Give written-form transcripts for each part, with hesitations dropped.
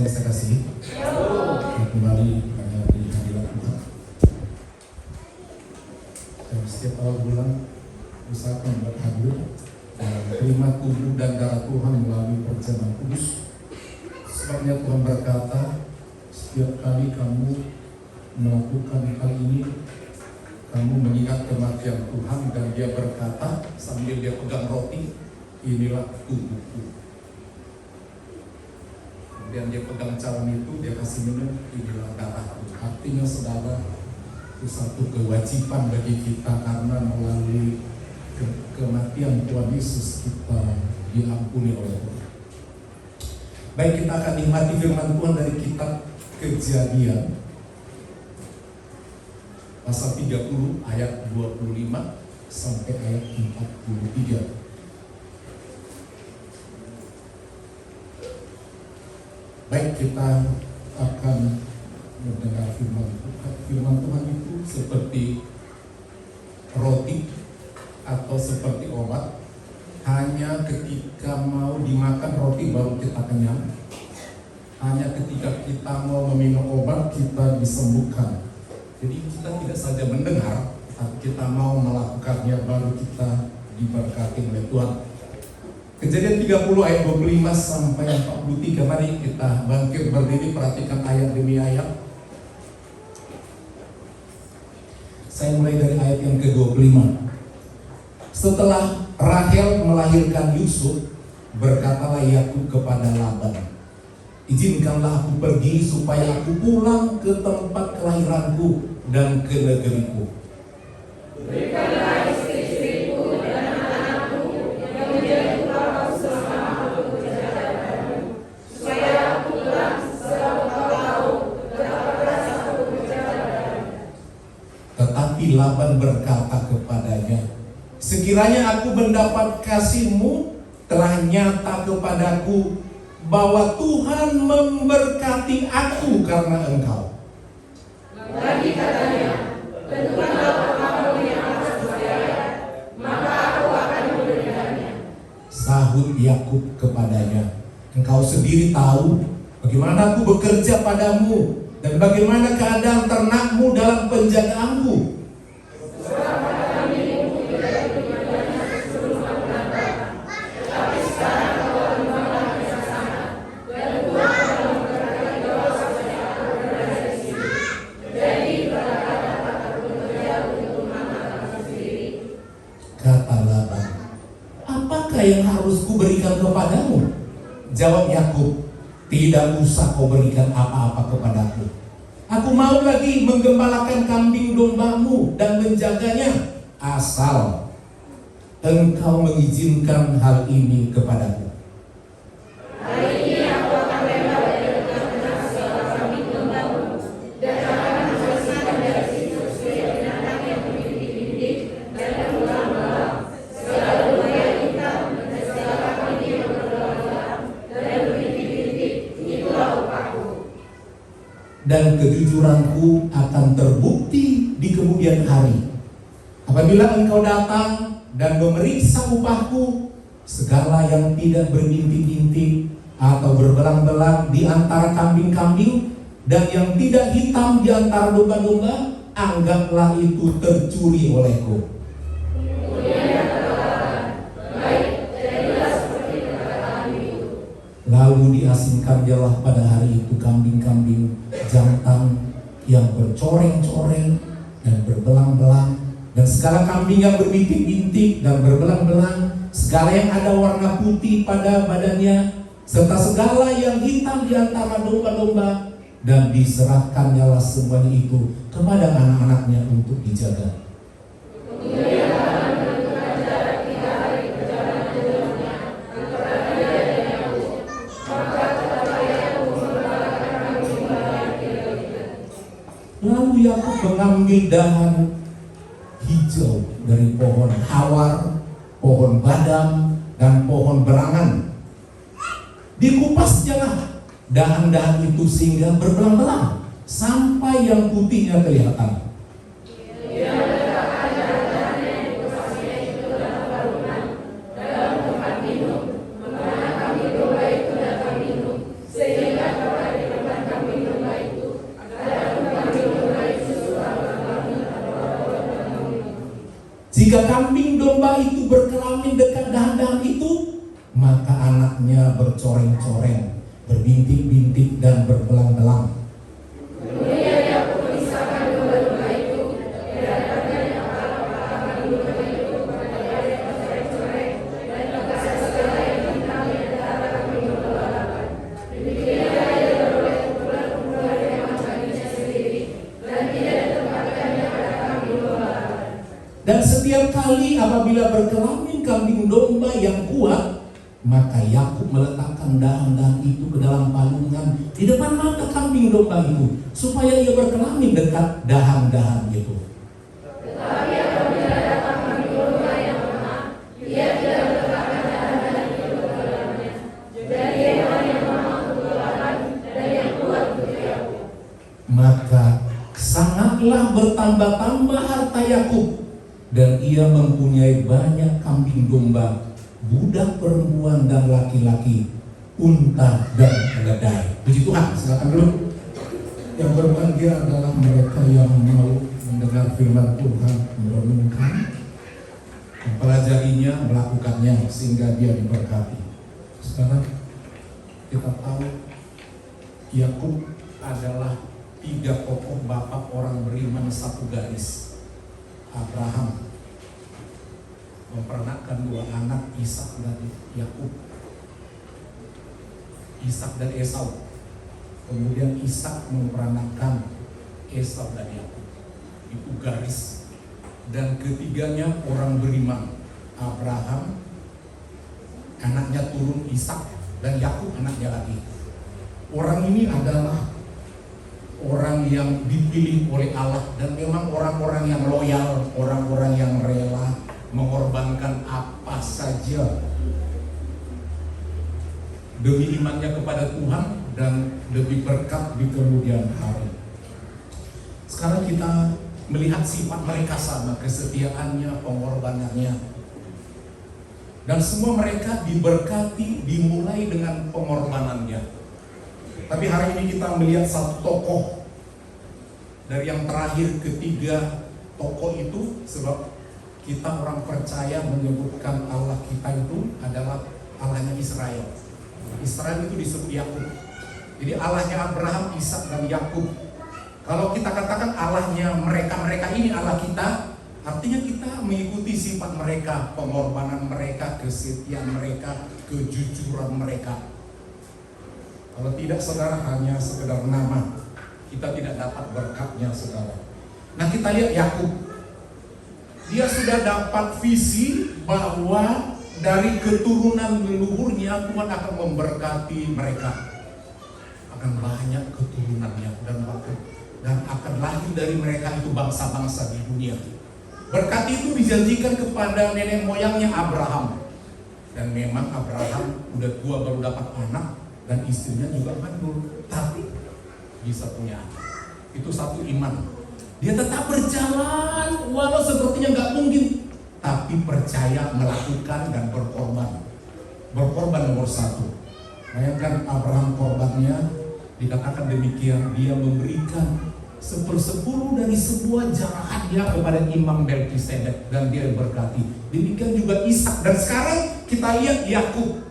Saya kasih kembali di hadirat Tuhan. Dan setiap awal bulan usahakan buat hadir dan terima tubuh dan darah Tuhan melalui perjamuan kudus. Sebabnya Tuhan berkata, setiap kali kamu melakukan hal ini, kamu mengingat kematian Tuhan. Dan dia berkata sambil dia pegang roti, inilah tubuhku. Dan dia pegang cawan itu, dia kasih minum, inilah darahku. Artinya saudara, itu satu kewajiban bagi kita, karena melalui kematian Tuhan Yesus kita diampuni oleh Tuhan. Baik, kita akan nikmati firman Tuhan dari kitab Kejadian pasal 30 ayat 25 sampai ayat 43. Baik, kita akan mendengar firman Tuhan. Firman Tuhan itu seperti roti atau seperti obat. Hanya ketika mau dimakan roti baru kita kenyang. Hanya ketika kita mau meminum obat kita disembuhkan. Jadi kita tidak saja mendengar, tapi kita mau melakukannya baru kita diberkati oleh Tuhan. Kejadian 30 ayat 25 sampai 43. Mari kita bangkit berdiri, perhatikan ayat demi ayat. Saya mulai dari ayat yang ke-25. Setelah Rahel melahirkan Yusuf, berkatalah Yakub kepada Laban, izinkanlah aku pergi supaya aku pulang ke tempat kelahiranku dan ke negeriku. Berikanlah istri-istriku dan anak-anakku yang menjadi upahku selama aku bekerja padamu, supaya aku pulang selama kau tahu betapa keras aku bekerja padamu. Tetapi Laban berkata kepadanya, sekiranya aku mendapat kasihmu, telah nyata kepadaku bahwa Tuhan memberkati aku karena engkau. Lagi katanya, tentukanlah kamu yang atas saya, maka aku akan memberikannya. Sahut Yakub kepadanya, engkau sendiri tahu bagaimana aku bekerja padamu dan bagaimana keadaan ternakmu dalam penjagaanku. Yang harus kuberikan kepadamu? Jawab Yakub, tidak usah kau berikan apa-apa kepadaku. Aku mau lagi menggembalakan kambing dombamu dan menjaganya, asal engkau mengizinkan hal ini kepadaku. Hari ini aku akan lempar dari tengah-tengah segala kambing dombamu, dan akan membersihkan dari situ setiap binatang yang berintik-bintik dan yang belang-belang, segala domba yang hitam dan segala kambing yang berbelang-belang dan yang berintik-bintik, itulah upahku. Dan kejujuranku akan terbukti di kemudian hari, apabila engkau datang dan memeriksa upahku, segala yang tidak berbintik-bintik atau berbelang-belang di antara kambing-kambing dan yang tidak hitam di antara domba-domba, anggaplah itu tercuri olehku. Lalu diasingkanlah pada hari itu kambing-kambing jantan yang bercoreng-coreng dan berbelang-belang, dan segala kambing yang berbintik-bintik dan berbelang-belang, segala yang ada warna putih pada badannya, serta segala yang hitam di antara domba-domba, dan diserahkannyalah semuanya itu kepada anak-anaknya untuk dijaga. Lalu Yakub mengambil dahan hijau dari pohon hawar, pohon badam, dan pohon berangan. Dikupasnya dahan-dahan itu sehingga berbelang-belang sampai yang putihnya kelihatan. Dalam tempat minum, menggunakan domba itu dapat minum, sehingga kepada Jika kambing domba itu berkelamin dekat dahan-dahan itu, maka anaknya bercoreng-coreng, berbintik-bintik dan berbelang-belang. Kemudian Yakub memisahkan domba-domba itu dari anaknya yang kepala domba itu kepada yang bercoreng-coreng dan mengkasih segala yang hitam di antara kambing domba Laban. Demikianlah ia beroleh kumpulan-kumpulan yang baginya sendiri dan tidak ditempatkannya pada kambing domba Laban. Dan setiap kali apabila berkelamin kambing domba yang kuat, maka Yakub meletakkan dahan-dahan itu ke dalam palungan di depan mata kambing domba itu, supaya ia berkelamin dekat dahan-dahan itu. Tetapi apabila datang kambing domba yang lemah, ia tidak meletakkan dahan-dahan itu ke dalamnya. Jadi hewan yang lemah untuk Laban dan yang kuat untuk Yakub. Maka sangatlah bertambah-tambah harta Yakub, dan ia mempunyai banyak kambing domba, budak perempuan dan laki-laki, unta dan keledai. Puji Tuhan, silakan dulu. Yang berbahagia adalah mereka yang mau mendengar firman Tuhan, merenungkan, mempelajarinya, melakukannya sehingga dia diberkati. Sekarang kita tahu Yakub adalah 3 tokoh bapak orang beriman satu garis. Abraham mempernakkan 2 anak, Ishak dan Yakub, Ishak dan Esau. Kemudian Ishak mempernakkan Esau dan Yakub. Itu garis. Dan ketiganya orang beriman, Abraham, anaknya turun Ishak, dan Yakub anaknya lagi. Orang ini adalah orang yang dipilih oleh Allah, dan memang orang-orang yang loyal, orang-orang yang rela mengorbankan apa saja demi imannya kepada Tuhan dan demi berkat di kemudian hari. Sekarang kita melihat sifat mereka sama, kesetiaannya, pengorbanannya, dan semua mereka diberkati dimulai dengan pengorbanannya. Tapi hari ini kita melihat satu tokoh dari yang terakhir ketiga tokoh itu, sebab kita orang percaya menyebutkan Allah kita itu adalah Allahnya Israel. Israel itu disebut Yakub. Jadi Allahnya Abraham, Ishak dan Yakub. Kalau kita katakan Allahnya mereka ini Allah kita, artinya kita mengikuti sifat mereka, pengorbanan mereka, kesetiaan mereka, kejujuran mereka. Kalau tidak, saudara, hanya sekedar nama, kita tidak dapat berkatnya, saudara. Nah, kita lihat Yakub. Dia sudah dapat visi bahwa dari keturunan leluhurnya Tuhan akan memberkati mereka. Akan banyak keturunannya dan akan lahir dari mereka itu bangsa-bangsa di dunia. Berkat itu dijanjikan kepada nenek moyangnya Abraham. Dan memang Abraham udah tua baru dapat anak, dan istrinya juga mandul, tapi bisa punya anak. Itu satu iman. Dia tetap berjalan walau sepertinya nggak mungkin, tapi percaya, melakukan dan berkorban. Berkorban nomor 1. Bayangkan Abraham korbannya dikatakan demikian, dia memberikan 1/10 dari sebuah jarahannya kepada Imam Melkisedek, dan dia berkati. Demikian juga Ishak. Dan sekarang kita lihat Yakub.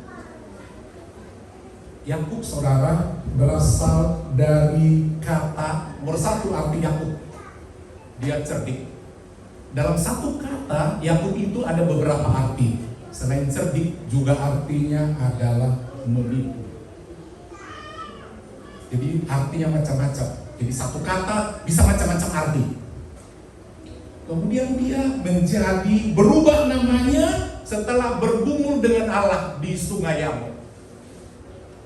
Yakub, saudara, berasal dari kata nomor 1 arti Yakub. Dia cerdik. Dalam satu kata Yakub itu ada beberapa arti. Selain cerdik, juga artinya adalah menipu. Jadi artinya macam-macam. Jadi satu kata bisa macam-macam arti. Kemudian dia menjadi berubah namanya setelah bergumul dengan Allah di Sungai Yamuk.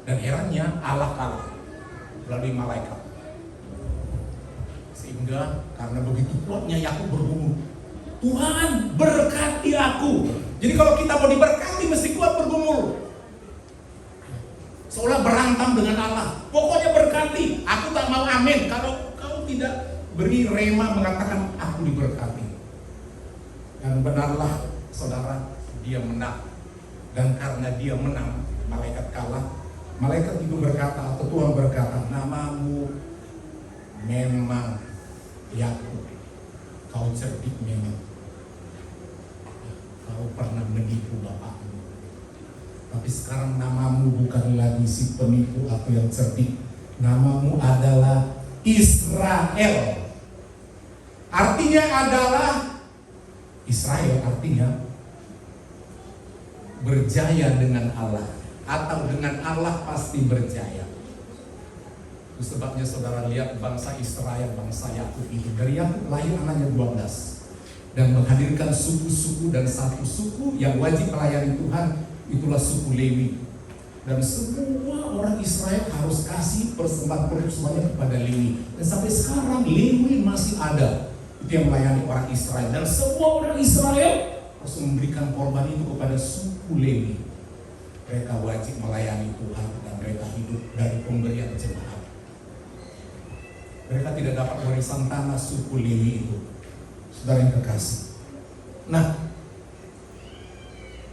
Dan herannya Allah kalah melalui malaikat. Sehingga karena begitu kuatnya Yakub bergumul, Tuhan berkati aku. Jadi kalau kita mau diberkati mesti kuat bergumul. Seolah berantam dengan Allah. Pokoknya berkati, aku tak mau amin kalau kau tidak beri rema mengatakan aku diberkati. Dan benarlah, saudara, dia menang. Dan karena dia menang, malaikat kalah. Malaikat itu berkata, atau Tuhan berkata, namamu memang Yakub, kau cerdik memang. itu bapakmu. Tapi sekarang namamu bukan lagi si penipu atau yang cerdik. Namamu adalah Israel. Artinya adalah Israel, artinya berjaya dengan Allah, atau dengan Allah pasti berjaya. Itu sebabnya saudara lihat bangsa Israel, bangsa Yakub itu, dari Yakub lahir anaknya 12 dan menghadirkan suku-suku, dan satu suku yang wajib melayani Tuhan itulah suku Lewi. Dan semua orang Israel harus kasih persembahan semuanya kepada Lewi. Dan sampai sekarang Lewi masih ada. Itu yang melayani orang Israel. Dan semua orang Israel harus memberikan korban itu kepada suku Lewi. Mereka wajib melayani Tuhan dan mereka hidup dari pemberian jemaat. Mereka tidak dapat warisan tanah suku Lewi itu. Saudara yang kekasih. Nah,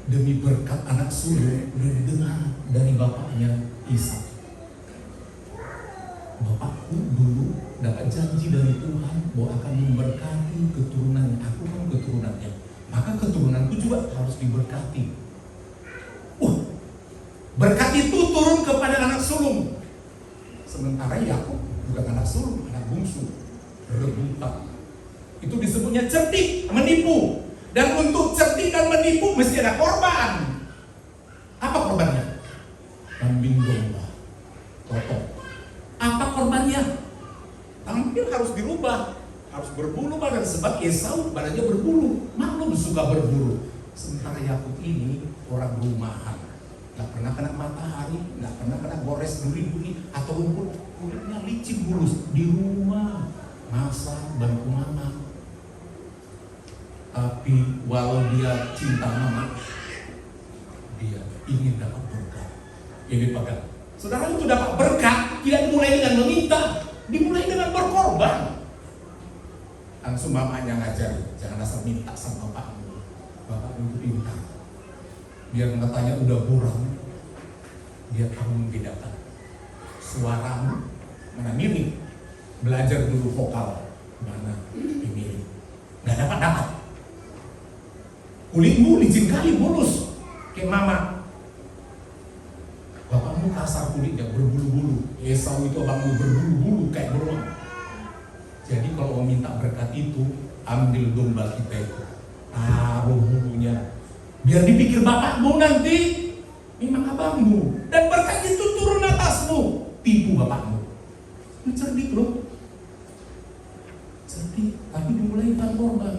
demi berkat anak sulung udah didengar dari bapaknya Ishak. Bapakku dulu dapat janji dari Tuhan bahwa akan memberkati keturunannya. Aku kan keturunannya, maka keturunanku juga harus diberkati. Berkat itu turun kepada anak sulung. Sementara Yakub bukan anak sulung, anak bungsu, rebutan. Itu disebutnya cerdik, menipu. Dan untuk cerdik dan menipu mesti ada korban. Apa korbannya? Kambing domba, potong. Apa korbannya? Tampil harus dirubah, harus berbulu badan, sebab Esau badannya berbulu. Maklum suka berbulu. Sementara Yakub ini orang rumahan, nggak pernah kena matahari, nggak pernah kena gores duri-duri, atau kulitnya licin bulus di rumah, masak, bantu mama. Tapi walau dia cinta mama, dia ingin dapat berkat. Ini pegang. Saudara itu dapat berkat tidak dimulai dengan meminta, dimulai dengan berkorban. Langsung mamanya ngajar, jangan asal minta sama bapakmu. Bapakmu itu pintar. Biar matanya udah buram, dia tahu membedakan suaramu mana mirip. Belajar dulu vokal mana mirip. Nggak dapat. Kulitmu licin kali, mulus kayak mama. Bapakmu kasar kulitnya, berbulu-bulu. Esau itu abangmu berbulu-bulu kayak beruang. Jadi kalau mau minta berkat itu, ambil domba kita itu, taruh bulunya, biar dipikir bapakmu nanti memang abangmu, dan berkat itu turun atasmu. Tipu bapakmu. Itu cerdik loh. Cerdik, tapi dimulai dengan korban.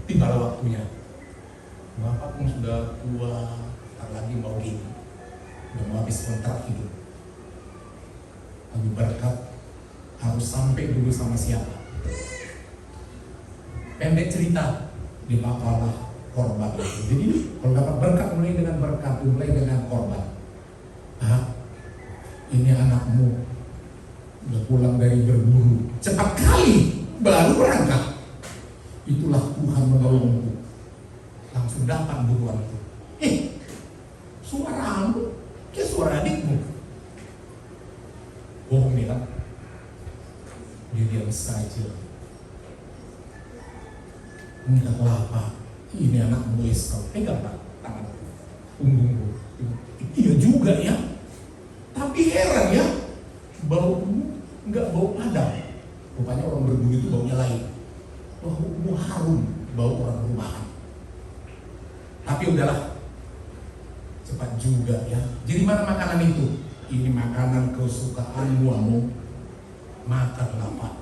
Tibalah waktunya. Bapakmu sudah tua, tak lagi mau gini, udah mau habis kontrak hidup. Tapi berkat harus sampai dulu sama siapa? Pendek cerita, dipapalah korban itu. Jadi kalau dapat berkat mulai dengan berkat, mulai dengan korban. Ini anakmu udah pulang dari berburu, cepat kali baru berangkat. Itulah Tuhan menolongku. Langsung dapat buruan itu. Suaramu kayak suara adikmu. Bohong nih kan? Dia diam saja. Enggak apa. Ini anakmu Esau. Pegang pak tangan punggungku. Iya juga ya. Tapi heran ya, baumu enggak bau padang. Rupanya orang berburu itu baunya lain. Baumu harum, bau orang rumahan. Tapi udahlah, cepat juga ya. Jadi mana makanan itu? Ini makanan kesukaanmu, Amo. Makanlah pak.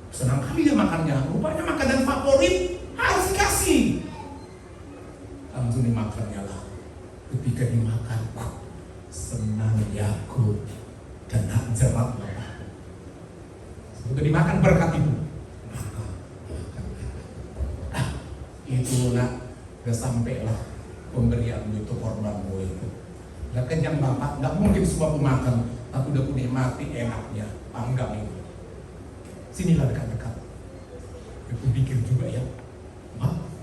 Senang kali dia makannya. Rupanya makanan favorit harus dikasih. Langsung dimakannya lah. Ketika dimakan, senang Yakub kena jerat bapak. Sudah dimakan berkat itu. Itu nak, udah sampailah pemberianmu itu, korbanmu itu. Udah kenyang bapak, nggak mungkin semua makan, tapi udah punya mati enaknya, panggang itu. Sinilah dekat-dekat. Aku pikir juga ya,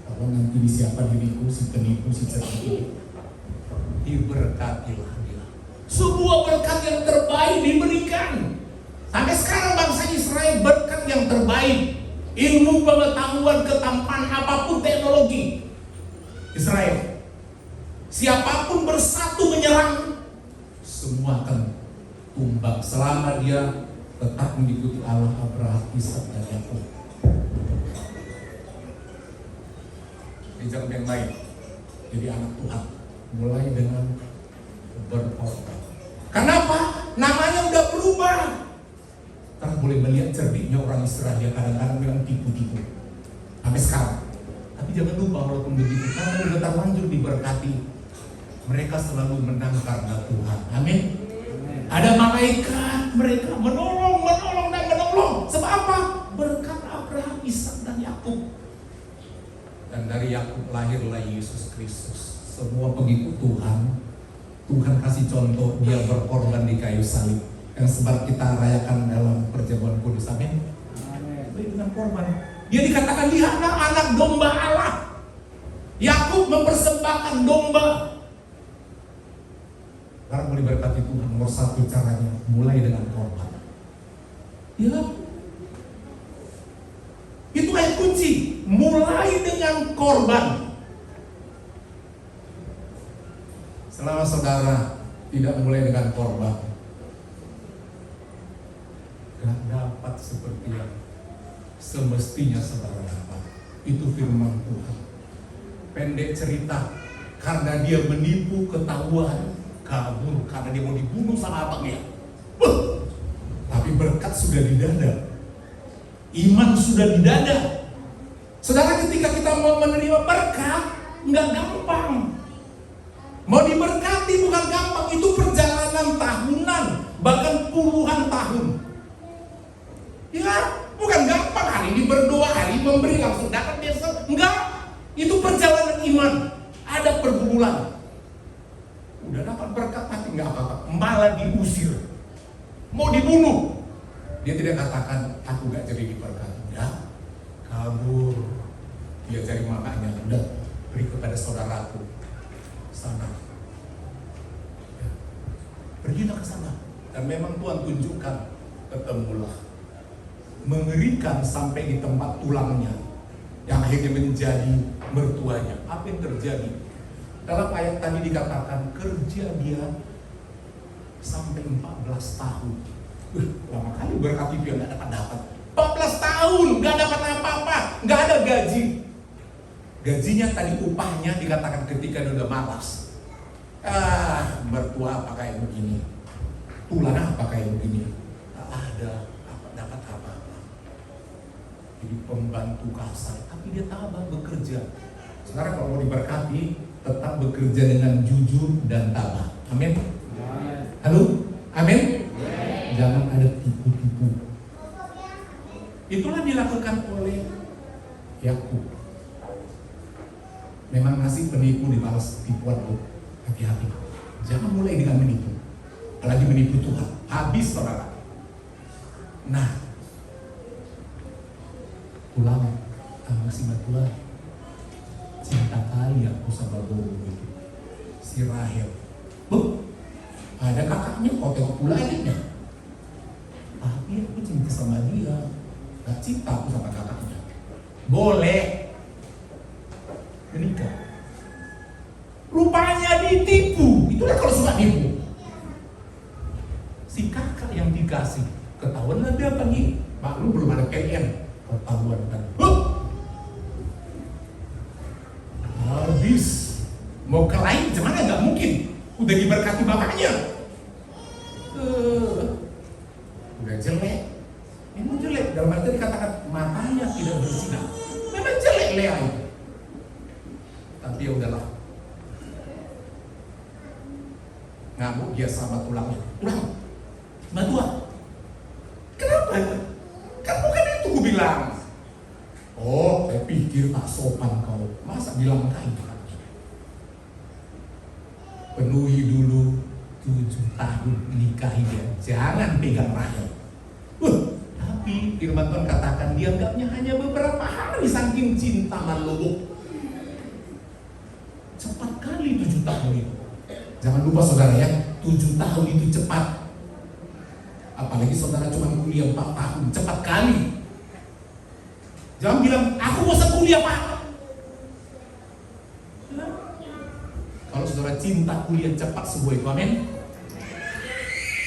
kalau nanti siapa diriku, si penipu, si cerdik, diberkatilah dia. Sebuah berkat yang terbaik diberikan. Sampai sekarang bangsa Israel berkat yang terbaik. ilmu pengetahuan, ketampanan, apapun teknologi Israel. Siapapun bersatu menyerang, semua akan tumbang selama dia tetap mengikuti Allah Abraham, Ishak dan Yakub. Jangan yang lain jadi anak Tuhan mulai dengan berkorban. Kenapa? Namanya udah berubah. Kita boleh melihat cerdiknya orang Israel yang kadang-kadang bilang tipu-tipu sampai sekarang. Tapi jangan lupa walaupun begitu, karena udah terlanjur diberkati, mereka selalu menang karena Tuhan. Amin. Ada malaikat, mereka menolong dan menolong. Sebab apa? Berkat Abraham, Ishak dan Yakub. Dan dari Yakub lahirlah Yesus Kristus. Semua pengikut Tuhan, Tuhan kasih contoh, dia berkorban di kayu salib yang sebab kita rayakan dalam perjamuan kudus. Amin. Dengan korban, dia dikatakan lihatlah anak domba Allah. Yakub mempersembahkan domba. Sekarang boleh berkati Tuhan, nomor satu caranya mulai dengan korban. Ya, itu ayat kunci, mulai dengan korban. Selama saudara tidak mulai dengan korban, gak dapat seperti yang semestinya saudara dapat. Itu firman Tuhan. Pendek cerita, karena dia menipu, ketahuan, kabur karena dia mau dibunuh sama abangnya. Tapi berkat sudah di dada, iman sudah di dada. Saudara, ketika kita mau menerima berkat, nggak gampang. Mau diberkati bukan gampang, itu perjalanan tahunan, bahkan puluhan tahun. Ya, bukan gampang hari ini berdoa, hari ini memberi langsung dapat besok. Enggak, itu perjalanan iman. Ada pergumulan. Udah dapat berkat tapi nggak apa-apa, malah diusir, mau dibunuh. Dia tidak katakan aku nggak jadi diberkati, ya kabur. Dia cari makanya, udah beri kepada saudaraku sana, ya, pergilah ke sana. Dan memang Tuhan tunjukkan, ketemulah, mengerikan sampai di tempat tulangnya yang akhirnya menjadi mertuanya. Apa yang terjadi? Dalam ayat tadi dikatakan kerja dia sampai 14 tahun. Lama kali berkati dia nggak dapat. 14 tahun nggak dapat apa-apa, nggak ada gaji. Gajinya tadi upahnya dikatakan ketika dia udah malas. Mertua apa kayak begini, tulang apa kayak begini, tak ada dapat apa-apa. Jadi pembantu kasar, tapi dia tabah bekerja. Sekarang kalau mau diberkati, tetap bekerja dengan jujur dan tabah. Amin. Halo, amin. Jangan ada tipu-tipu. Itulah dilakukan oleh Yakub. Memang nasib penipu dibalas tipuan. Hati-hati. Jangan mulai dengan menipu, apalagi menipu Tuhan. Habis saudara. Nah, pulang kamu si Tuhan. Cinta kali aku sama Bobo itu, si Rahel. Ada kakaknya, kau tengok pula adiknya. Tapi aku cinta sama dia, gak cinta aku sama kakaknya. Boleh menikah. Rupanya ditipu. Itulah kalau suka nipu. Si kakak yang dikasih ketahuan dia pergi. Maklum belum ada PN, ketahuan kan. Habis mau ke lain gimana, nggak mungkin. Udah diberkati bapaknya, udah jelek. Memang jelek, dalam arti dikatakan matanya tidak bersinar. Memang jelek Lea itu. Tapi ya udahlah, ngamuk dia sama tulangnya. Tulang, Tuhan, kenapa? Kan bukan itu gue bilang. Oh, saya pikir tak sopan kau. Masa bilang kayak penuhi dulu 7 tahun nikahi dia. Jangan pegang Rahel. Tapi firman Tuhan katakan dianggapnya hanya beberapa hari saking cinta meluluh. Cepat kali 7 tahun itu. Jangan lupa saudara ya, 7 tahun itu cepat. Apalagi saudara cuma kuliah 4 tahun, cepat kali. Jangan bilang, aku bosan kuliah Pak. Kalau saudara cinta kuliah cepat semua itu, amin.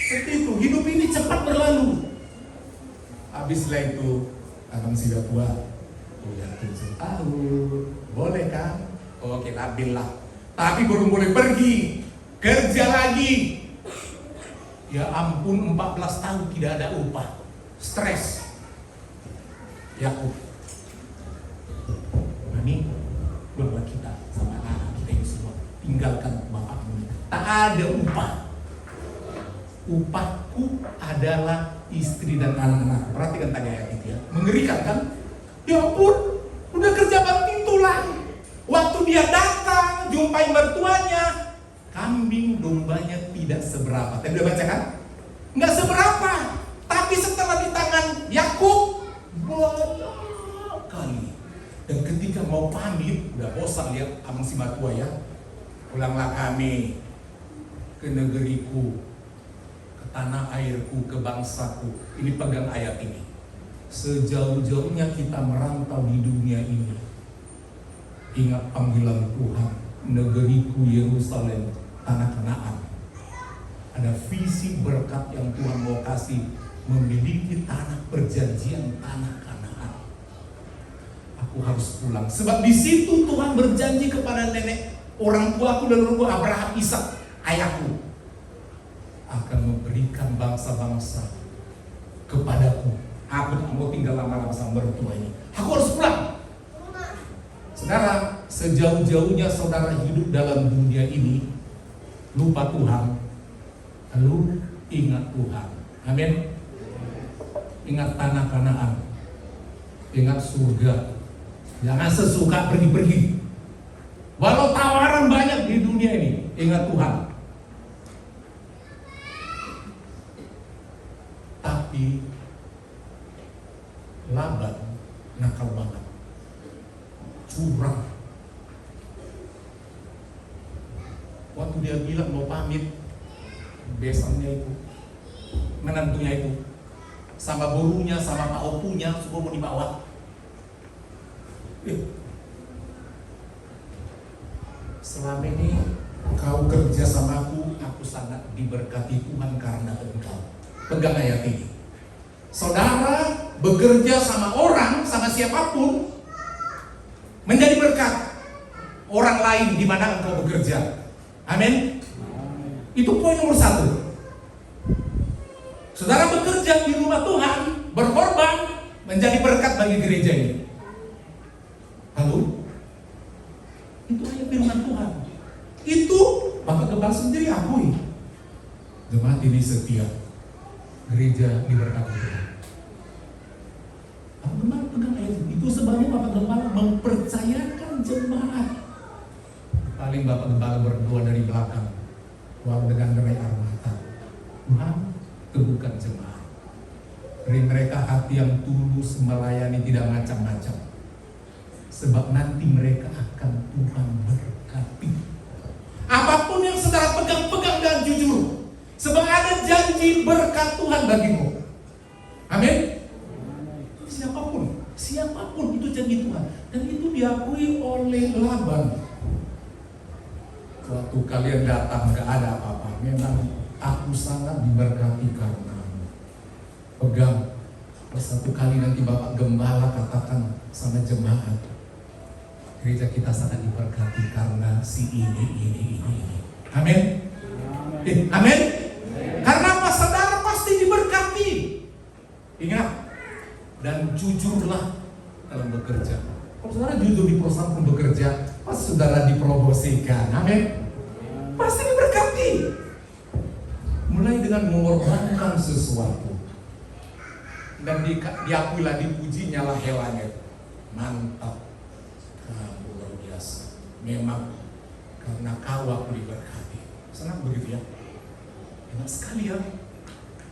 Seperti itu, hidup ini cepat berlalu. Habislah itu, abang sudah tua, udah 7 tahun, boleh kan? Oke, ambillah. Tapi belum boleh pergi, kerja lagi. Ya ampun, 14 tahun tidak ada upah, stres. Yakub, mami, keluarga kita sama anak kita ini semua tinggalkan bapakmu. Tak ada upah. Upahku adalah istri dan anak-anak. Perhatikan tadi ayat itu ya, mengerikan kan? Ya ampun, udah kerja banting tulang. Waktu dia datang, jumpai mertuanya, kambing dombanya tidak seberapa. Tadi udah baca kan? Nggak seberapa. Tapi setelah di tangan Yakub, banyak kali. Dan ketika mau pamit, udah bosan lihat abang si matua ya. Pulanglah kami ke negeriku, ke tanah airku, ke bangsaku. Ini pegang ayat ini. Sejauh-jauhnya kita merantau di dunia ini, ingat panggilan Tuhan, negeriku Yerusalem, tanah Kanaan. Ada visi berkat yang Tuhan mau kasih, memiliki tanah perjanjian, tanah Kanaan. Aku harus pulang, sebab di situ Tuhan berjanji kepada nenek orang tuaku dan leluhur Abraham, Ishak, ayahku, akan memberikan bangsa-bangsa kepadaku. Aku tak mau tinggal lama-lama sama mertua ini. Aku harus pulang. Saudara, sejauh-jauhnya saudara hidup dalam dunia ini, lupa Tuhan, lalu ingat Tuhan. Amin. Ingat tanah Kanaan, ingat surga. Jangan sesuka pergi-pergi. Walau tawaran banyak di dunia ini, ingat Tuhan. Tapi Laban nakal banget, curang. Waktu dia bilang mau pamit, besannya itu, menantunya itu, sama burunya, sama pak opunya, semua mau dibawa. Selama ini kau kerja sama aku sangat diberkati Tuhan karena engkau. Pegang ayat ini. Saudara bekerja sama orang, sama siapapun, menjadi berkat orang lain di mana engkau bekerja. Amin. Itu poin nomor 1. Saudara bekerja di rumah Tuhan, berkorban, menjadi berkat bagi gereja ini. Lalu, itu ayat firman Tuhan. Itu Bapak Gembala sendiri akui. Jemaat ini setia, gereja diberkati Tuhan. Bapak Gembala pegang ayat itu sebabnya Bapak Gembala mempercayakan jemaat. Paling Bapak Gembala berdoa dari belakang, dengan gerai air mata. Tuhan, teguhkan jemaat. Beri mereka hati yang tulus melayani, tidak macam-macam. Sebab nanti mereka akan Tuhan berkati. Apapun yang saudara pegang dan jujur. Sebab ada janji berkat Tuhan bagimu. Amin. Siapapun itu janji Tuhan. Dan itu diakui oleh Laban. Waktu kalian datang gak ada apa-apa, memang aku sangat diberkati karenamu. Pegang. Satu kali nanti Bapak Gembala katakan sama jemaat, gereja kita sangat diberkati karena si ini. Amin. Amin. Karena apa? Saudara pasti diberkati. Ingat, dan jujurlah dalam bekerja. Kalau saudara jujur di perusahaan pun bekerja, pasti saudara dipromosikan. Amin. Pasti diberkati. Mulai dengan mengorbankan sesuatu, dan diakuilah, dipujinya lah hewannya. Mantap, kamu luar biasa. Memang karena kau aku diberkati. Senang begitu ya? Enak sekali ya.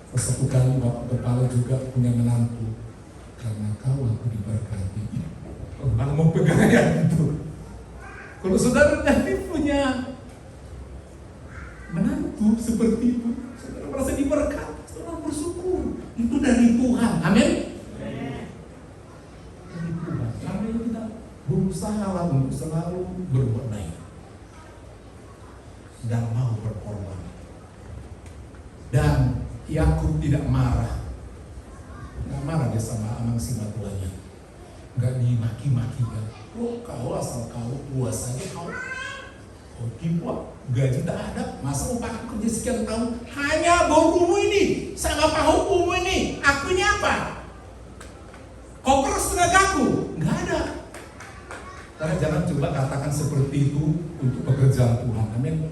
Satu kali Bapak Gembala juga punya menantu, karena kau aku diberkati. Kalau mau pegang ayat itu. Kalau saudara nanti punya menantu seperti itu, saudara merasa diberkati, saudara bersyukur. Itu dari Tuhan. Amin. Dari Tuhan. berusahalah untuk selalu berbuat baik dan mau berkorban. Dan Yakub tidak marah. Nggak marah dia sama amang si matuanya. Nggak dimaki-maki kan. Oh, kau asal kau puas saja kau. Oh, tipu, gaji tak ada. Masa upah aku kerja sekian tahun hanya borumu ini sama pahukumu ini. Aku ini apa? Kau keras tenagaku? Nggak ada. Karena jangan coba katakan seperti itu untuk pekerjaan Tuhan. Amin.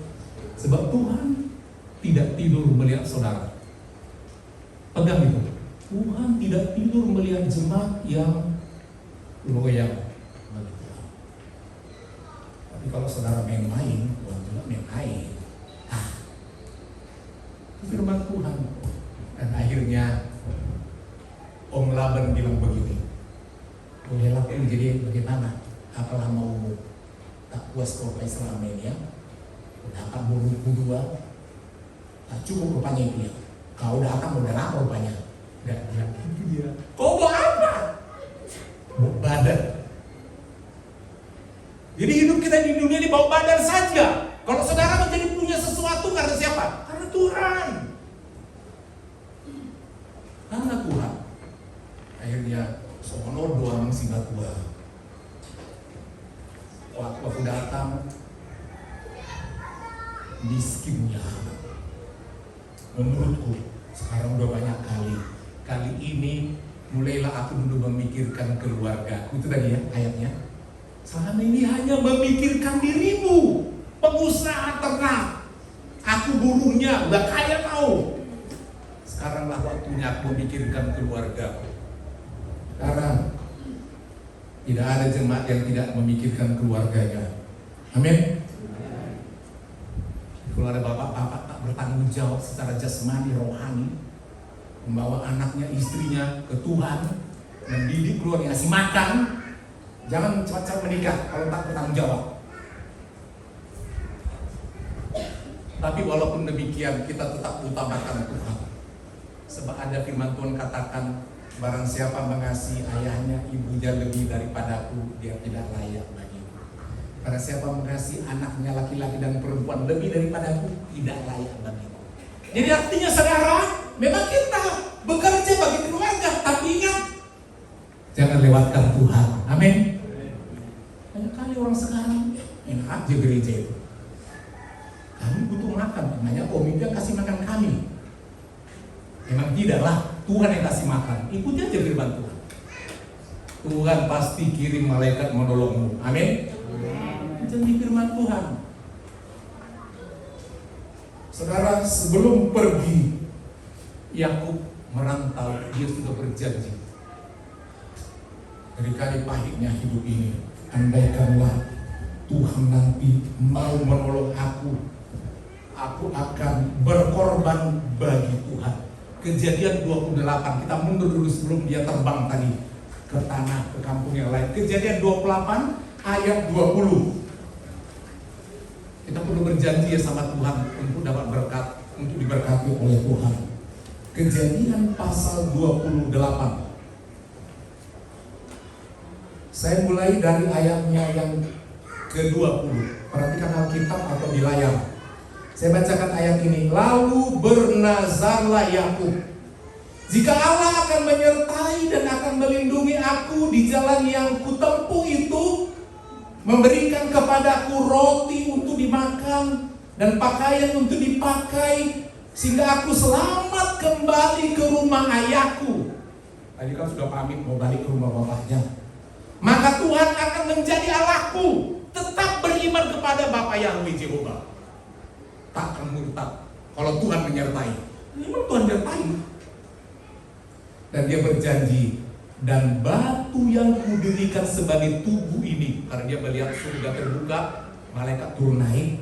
Sebab Tuhan tidak tidur melihat saudara. Pegang itu. Tuhan tidak tidur melihat jemaat yang loyal. Tapi kalau saudara main-main, Tuhan juga main-main. Firman Tuhan. Dan akhirnya Om Laban bilang begini, bolehlah pun jadi bagaimana? Apalah mau tak puas kalau selama ini ya? Udah akan buruk dua, tak cukup rupanya itu ya. Kau udah akan udah lama rupanya. Enggak, itu dia. Kau mau apa? Mau badan. Jadi hidup kita di dunia ini bawa badan saja. Kalau saudara menjadi punya sesuatu karena siapa? Karena Tuhan. Karena Tuhan. Akhirnya sono doang singa tua. Waktu aku datang miskinnya. Menurutku sekarang udah banyak kali ini mulailah aku dulu memikirkan keluarga. Itu tadi ya ayatnya. Selama ini hanya memikirkan dirimu, pengusaha ternak. Aku buruhnya, udah kaya kau. Sekaranglah waktunya aku memikirkan keluarga. Karena tidak ada jemaat yang tidak memikirkan keluarganya. Amin. Kalau ada bapak-bapak tak bertanggung jawab secara jasmani, rohani, membawa anaknya, istrinya ke Tuhan, mendidik keluarga, ngasih makan, jangan cepat-cepat menikah kalau tak bertanggung jawab. Tapi walaupun demikian kita tetap utamakan Tuhan. Sebab ada firman Tuhan katakan, barang siapa mengasihi ayahnya, ibunya lebih daripadaku, dia tidak layak bagiku. Barang siapa mengasihi anaknya laki-laki dan perempuan lebih daripadaku, tidak layak bagiku. Jadi artinya saudara, memang kita bekerja bagi keluarga, tapi ingat, jangan lewatkan Tuhan. Amin. Banyak kali orang sekarang enak aja gereja itu. Kami butuh makan, makanya komite kasih makan kami. Memang tidaklah Tuhan yang kasih makan. Ikuti aja firman Tuhan. Tuhan pasti kirim malaikat menolongmu. Amin. Janji firman Tuhan. Saudara, sebelum pergi Yakub merantau, dia sudah berjanji. Dari kali pahitnya hidup ini, andaikanlah Tuhan nanti mau menolong aku akan berkorban bagi Tuhan. Kejadian 28, kita mundur dulu sebelum dia terbang tadi ke tanah, ke kampung yang lain. Kejadian 28 ayat 20. Kita perlu berjanji ya sama Tuhan untuk dapat berkat, untuk diberkati oleh Tuhan. Kejadian pasal 28. Saya mulai dari ayatnya yang ke-20. Perhatikan Alkitab atau di layar. Saya bacakan ayat ini. Lalu bernazarlah Yakub, jika Allah akan menyertai dan akan melindungi aku di jalan yang kutempuh itu, memberikan kepadaku roti untuk dimakan dan pakaian untuk dipakai, sehingga aku selamat kembali ke rumah ayahku. Tadi kan sudah pamit mau balik ke rumah bapaknya. Maka Tuhan akan menjadi Allahku. Tetap beriman kepada Bapa Yahweh Jehovah. Tak akan murtad kalau Tuhan menyertai. Memang Tuhan menyertai. Dan dia berjanji, dan batu yang kudirikan sebagai tubuh ini, karena dia melihat surga terbuka, malaikat turun naik,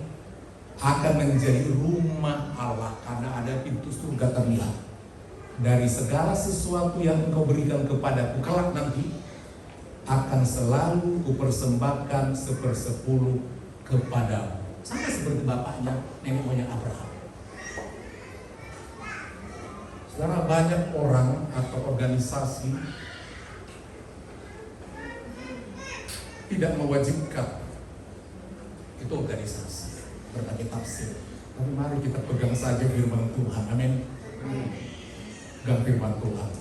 akan menjadi rumah Allah, karena ada pintu surga terlihat. Dari segala sesuatu yang engkau berikan kepadaku kelak nanti, akan selalu kupersembahkan 1/10 kepadamu. Sama seperti bapaknya, nenek moyang Abraham. Saudara, banyak orang atau organisasi tidak mewajibkan. Itu organisasi, berbagai tafsir. Tapi mari kita pegang saja firman Tuhan. Amin. Pegang firman Tuhan.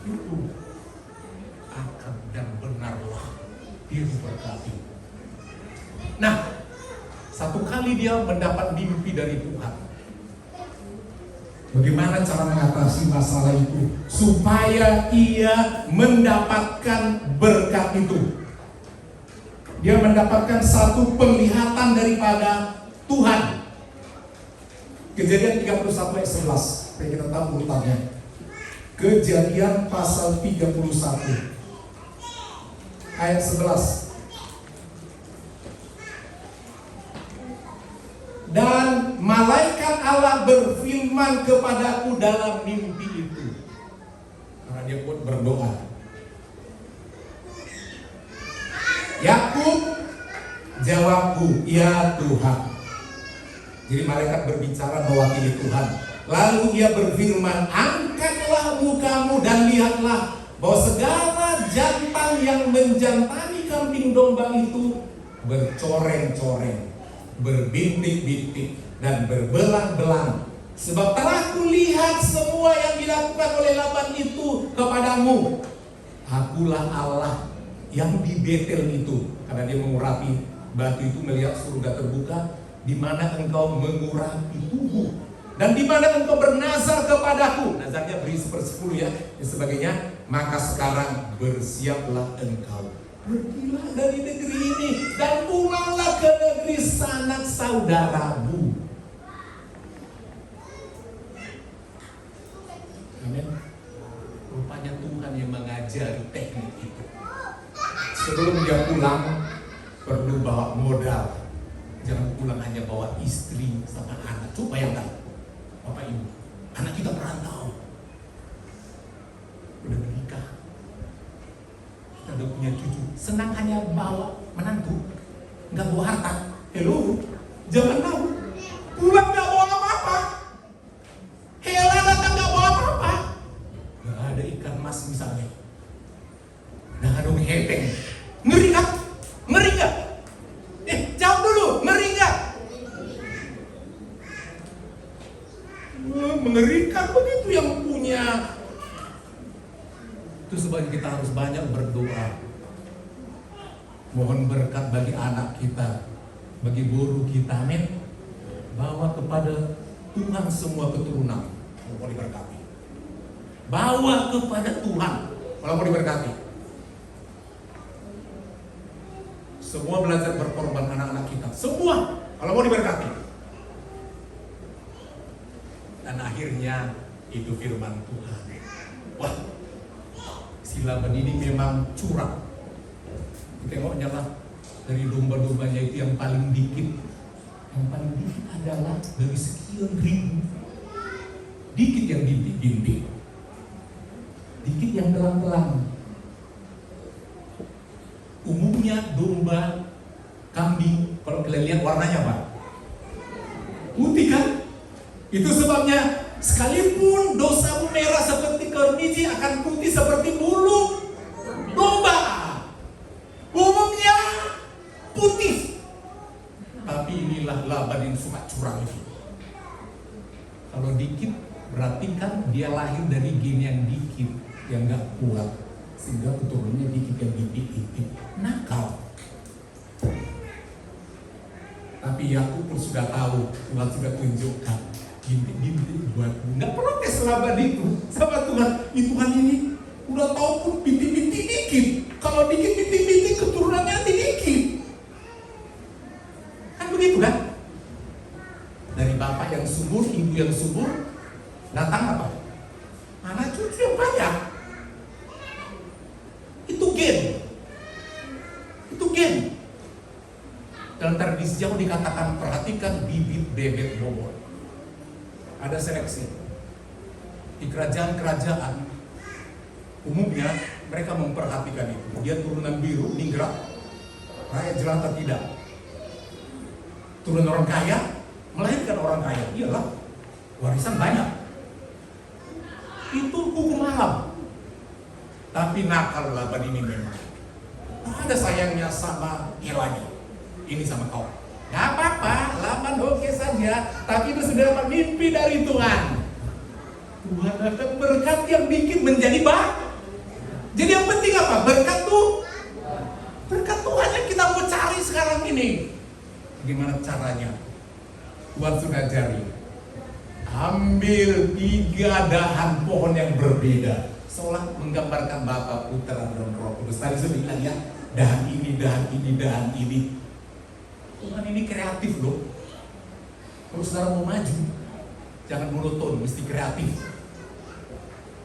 Itu akan dan benarlah dia diberkati. Nah, satu kali dia mendapat mimpi dari Tuhan. Bagaimana cara mengatasi masalah itu supaya ia mendapatkan berkat itu? Dia mendapatkan satu penglihatan daripada Tuhan. Kejadian 31 ayat 11. Supaya kita tahu urutannya. Kejadian pasal 31 ayat 11. Dan malaikat Allah berfirman kepadaku dalam mimpi itu. Karena dia pun berdoa. Yakub, jawabku, ya Tuhan. Jadi malaikat berbicara mewakili Tuhan. Lalu ia berfirman, angkatlah mukamu dan lihatlah bahwa segala jantan yang menjantani kambing domba itu bercoreng-coreng, berbintik-bintik, dan berbelang-belang. Sebab telah kulihat semua yang dilakukan oleh Laban itu kepadamu. Akulah Allah yang di Betel itu. Karena dia mengurapi batu itu, melihat surga terbuka, di mana engkau mengurapi tubuh, dan di mana engkau bernazar kepadaku. Nazarnya beri 1/10 ya, dan sebagainya. Maka sekarang bersiaplah engkau, pergilah dari negeri ini dan pulanglah ke negeri sanak saudaramu. Amin. Rupanya Tuhan yang mengajari teknik itu. Sebelum dia pulang, perlu bawa modal. Jangan pulang hanya bawa istri sama anak. Coba bayangkan, Bapak Ibu, anak kita perantau, udah menikah, kita udah punya cucu, senang hanya bawa menantu, nggak bawa harta. Hello, jangan tahu, pulang nggak bawa apa-apa. Hela datang nggak bawa apa-apa. Nggak ada ikan mas misalnya, nggak ada hepeng. Ngeri nggak? Ngeri nggak? Jawab dulu, ngeri nggak? Mengerikan begitu yang punya. Itu sebabnya kita harus banyak berdoa. Mohon berkat bagi anak kita, bagi guru kita, amin. Bawa kepada Tuhan semua keturunan, kalau mau diberkati. Bawa kepada Tuhan, kalau mau diberkati. Semua belajar berkorban anak-anak kita, semua, kalau mau diberkati. Dan akhirnya itu firman Tuhan. Wah, si Laban ini memang curang. Tengoknya lah, dari domba-dombanya itu yang paling dikit. Yang paling dikit adalah dari sekian ribu. Dikit yang bintik-bintik, dikit yang telang-telang. Umumnya domba, kambing, kalau kalian lihat warnanya apa? Putih kan? Itu sebabnya sekalipun dosamu merah seperti korniji, akan putih seperti bulu domba. Umumnya putih. Tapi inilah Laban yang suka curang itu. Kalau dikit, berarti kan dia lahir dari gen yang dikit, yang gak kuat, sehingga keturunannya dikit yang bintik-bintik, nakal. Tapi Yakub pun sudah tahu, Tuhan sudah tunjukkan bintik-bintik buatmu. Nggak protes Laban itu sama Tuhan. Tuhan ini udah tahu pun bintik-bintik dikit. Kalau dikit bintik-bintik keturunannya nanti dikit. Kan begitu kan? Dari bapak yang subur, ibu yang subur, datang apa? Anak cucu yang banyak. Itu gen. Itu gen. Dalam tradisi Jawa dikatakan, perhatikan bibit bebek bobot. Ada seleksi. Di kerajaan-kerajaan umumnya mereka memperhatikan itu. Dia turunan biru, ningrat, rakyat jelata tidak. Turunan orang kaya, melahirkan orang kaya. Iyalah, warisan banyak. Itu hukum alam. Tapi nakal Laban ini memang. Ada sayangnya sama Elanya. Ini sama kau. Gak apa-apa, Laban oke saja. Tapi itu sudah dapat mimpi dari Tuhan. Tuhan akan berkat yang bikin menjadi Jadi yang penting apa? Berkat tuh. Berkat Tuhan yang kita mau cari sekarang ini. Gimana caranya? Tuhan sudah ajari. Ambil 3 dahan pohon yang berbeda. Seolah menggambarkan Bapa, Putra, dan Roh Kudus. Tadi saya bilang ya, dahan ini, dahan ini, dahan ini. Tuhan ini kreatif loh. Kalau saudara mau maju, jangan monoton, mesti kreatif.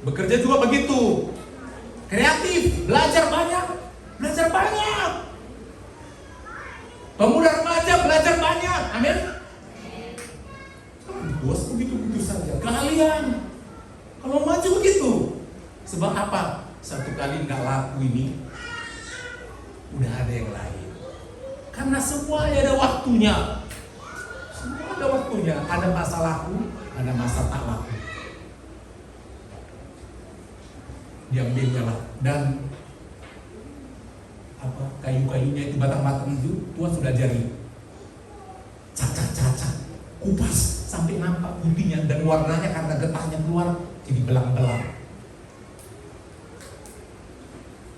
Bekerja juga begitu. Kreatif, belajar banyak. Belajar banyak. Pemuda remaja belajar banyak. Amin. Bos begitu-begitu saja. Kalian kalau maju begitu. Sebab apa? Satu kali nggak laku ini, udah ada yang lain. Karena semua ada waktunya. Semua ada waktunya. Ada masa laku, ada masa tak laku. Diambilnya lah. Dan kayu-kayunya itu, batang-batang itu Tuhan sudah ajari. Cacat-cacat, kupas sampai nampak putihnya dan warnanya karena getahnya keluar jadi belang-belang.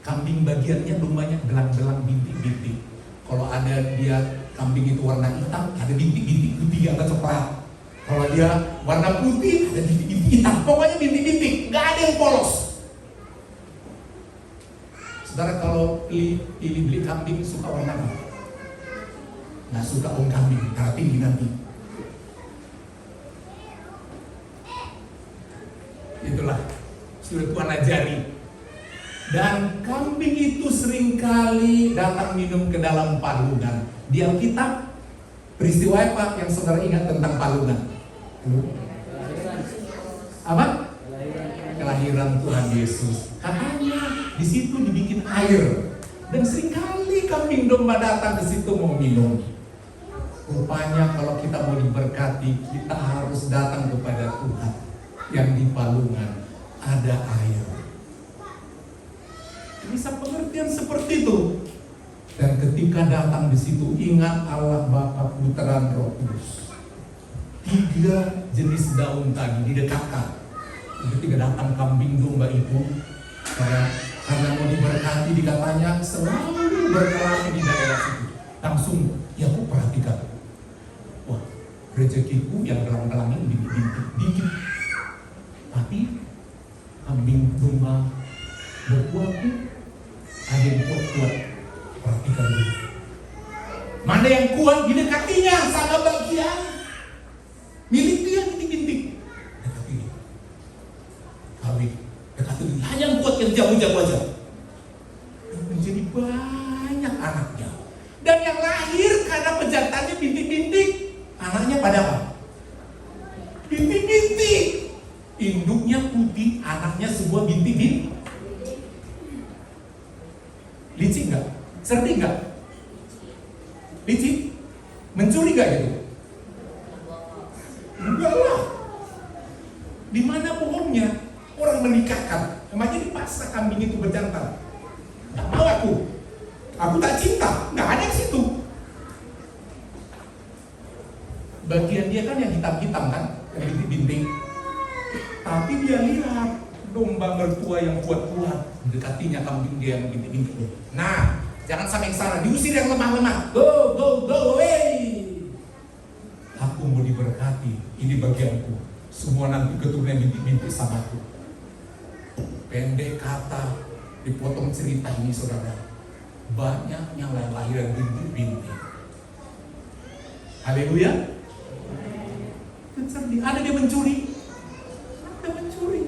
Kambing bagiannya, dombanya belang-belang, bintik-bintik. Kalau ada dia kambing itu warna hitam, ada bintik-bintik putih atau coklat. Kalau dia warna putih, ada bintik-bintik hitam. Pokoknya bintik-bintik, nggak ada yang polos. Saudara kalau beli kambing suka warna apa? Nggak suka kambing, karena tinggi nanti. Itulah sudah Tuhan ajari. Dan kambing itu seringkali datang minum ke dalam palungan. Di Alkitab, peristiwa apa yang saudara ingat tentang palungan? Apa? Kelahiran Tuhan Yesus. Katanya di situ dibikin air. Dan seringkali kambing domba datang ke situ mau minum. Rupanya kalau kita mau diberkati, kita harus datang kepada Tuhan. Yang di palungan ada air. Bisa pengertian seperti itu. Dan ketika datang di situ, ingat Allah Bapa, Putra, dan Roh Kudus. 3 jenis daun tadi didekatkan. Ketika datang kambing domba itu, karena mau diberkati, dikatanya selalu berkelana di daerah situ. Langsung, ya aku perhatikan. Wah, rezekiku yang gelang-gelang ini dikit. Tapi kambing domba berbuahku ada yang kuat. Perhatikan dulu. Mana yang kuat didekatinya sama bagian milik dia, bintik-bintik. Dekati dia. Kawin, dekati dia. Hanya yang kuat, yang jauh-jauh aja. Dan menjadi banyak anaknya. Dan yang lahir karena pejantannya bintik-bintik, anaknya pada apa? Bintik-bintik. Induknya putih, anaknya semua bintik-bintik. Licik nggak? Cerdik nggak? Licik? Mencuri nggak gitu? Enggak lah. Di mana pohonnya? Orang menikahkan. Namanya dipaksa kambing itu berjantan. Nggak mau aku. Aku tak cinta. Nggak ada di situ. Bagian dia kan yang hitam-hitam kan, yang bintik-bintik. Tapi dia lihat domba mertua yang kuat-kuat, dekatinya kambing dia yang bintik-bintik. Nah, jangan sampai ke sana, diusir yang lemah-lemah. Go, go, go, hey! Aku mau diberkati, ini bagianku. Semua nanti keturunan bintik-bintik sama aku. Pendek kata, dipotong cerita ini saudara. Banyak yang lahiran bintik-bintik. Haleluya. Ada dia mencuri. Ada mencuri.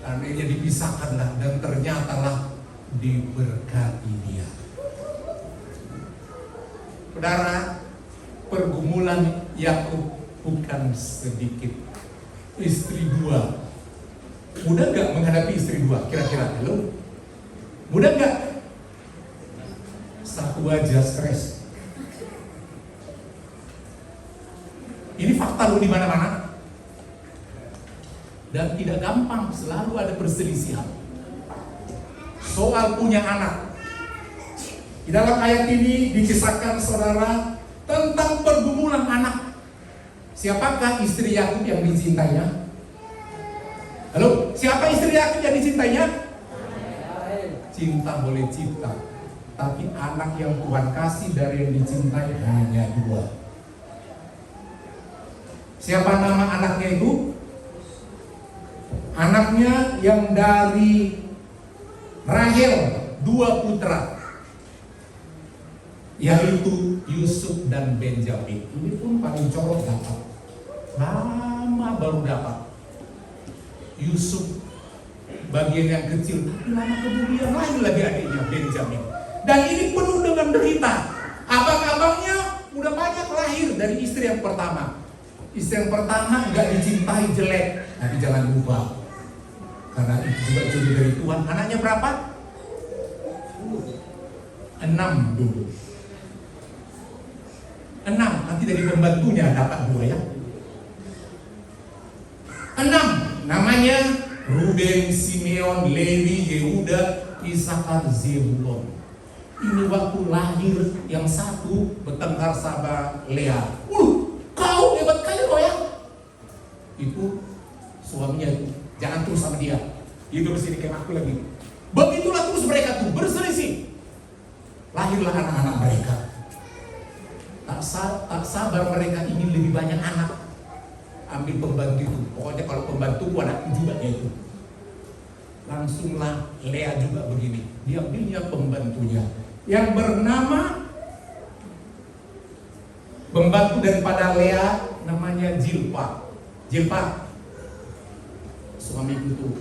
Andainya dipisahkanlah dan ternyatalah diberkati dia. Saudara, pergumulan Yakub bukan sedikit. Istri 2. Mudah nggak menghadapi istri 2? Kira-kira, halo? Mudah nggak? Satu aja stres. Ini fakta lu di mana-mana. Dan tidak gampang, selalu ada perselisihan. Soal punya anak, Di dalam ayat ini dikisahkan saudara tentang pergumulan anak. Siapakah istri Yakub yang dicintainya? Halo, siapa istri Yakub yang dicintainya? Cinta boleh cinta, tapi anak yang Tuhan kasih dari yang dicintai hanya 2. Siapa nama anaknya itu? Anaknya yang dari Rahel, 2 putra, yaitu Yusuf dan Benjamin. Ini pun paling colok dapat, lama baru dapat. Yusuf bagian yang kecil, tapi lama kemudian lahir lagi adiknya Benjamin. Dan ini penuh dengan derita. Abang-abangnya udah banyak lahir dari istri yang pertama. Istri yang pertama nggak dicintai, jelek, tapi jangan lupa, karena itu juga jodoh dari Tuhan. Anaknya berapa? 6 dulu. 6, nanti dari pembantunya dapat 2 ya. 6, namanya Ruben, Simeon, Lewi, Yehuda, Isakar, Zebulon. Ini waktu lahir yang satu bertengkar sama Lea. Kau hebat kali kau ya. Itu suaminya itu, jangan terus sama dia. Dia bersini kayak aku lagi. Begitulah terus mereka tuh berselisih. Lahirlah anak-anak mereka. Tak sabar mereka ingin lebih banyak anak. Ambil pembantu itu. Pokoknya kalau pembantuku anakku juga itu. Langsunglah Lea juga begini. Diambilnya pembantunya yang bernama, pembantu daripada Lea namanya Zilpa. Zilpa, suamiku tuh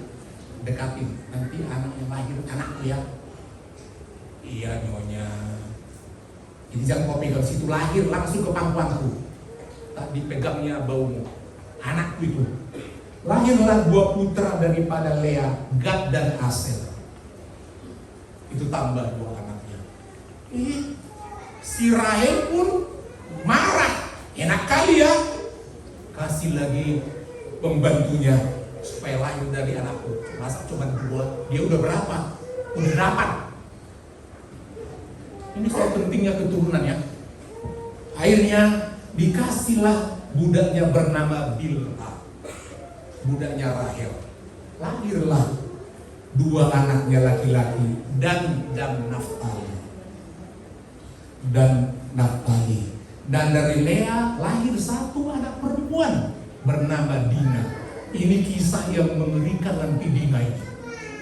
dekatin, nanti anaknya lahir anak Lea. Iya nyonya. Jadi jangan kau pegang situ, lahir langsung ke pangkuanku. Tak dipegangnya baumu. Anakku itu. Lahirlah 2 putra daripada Lea, Gad dan Aser. Itu tambah 2 anaknya. Si Rahel pun marah. Enak kali ya. Kasih lagi pembantunya supaya lahir dari anakku. Masa cuma 2? Dia udah berapa? Udah 8. Ini soal pentingnya keturunan ya. Akhirnya dikasihlah budaknya bernama Bilha, budaknya Rahel. Lahirlah 2 anaknya laki-laki, Dan Naftali. Dan dari Lea lahir 1 anak perempuan bernama Dina. Ini kisah yang mengerikan nanti Dina ini,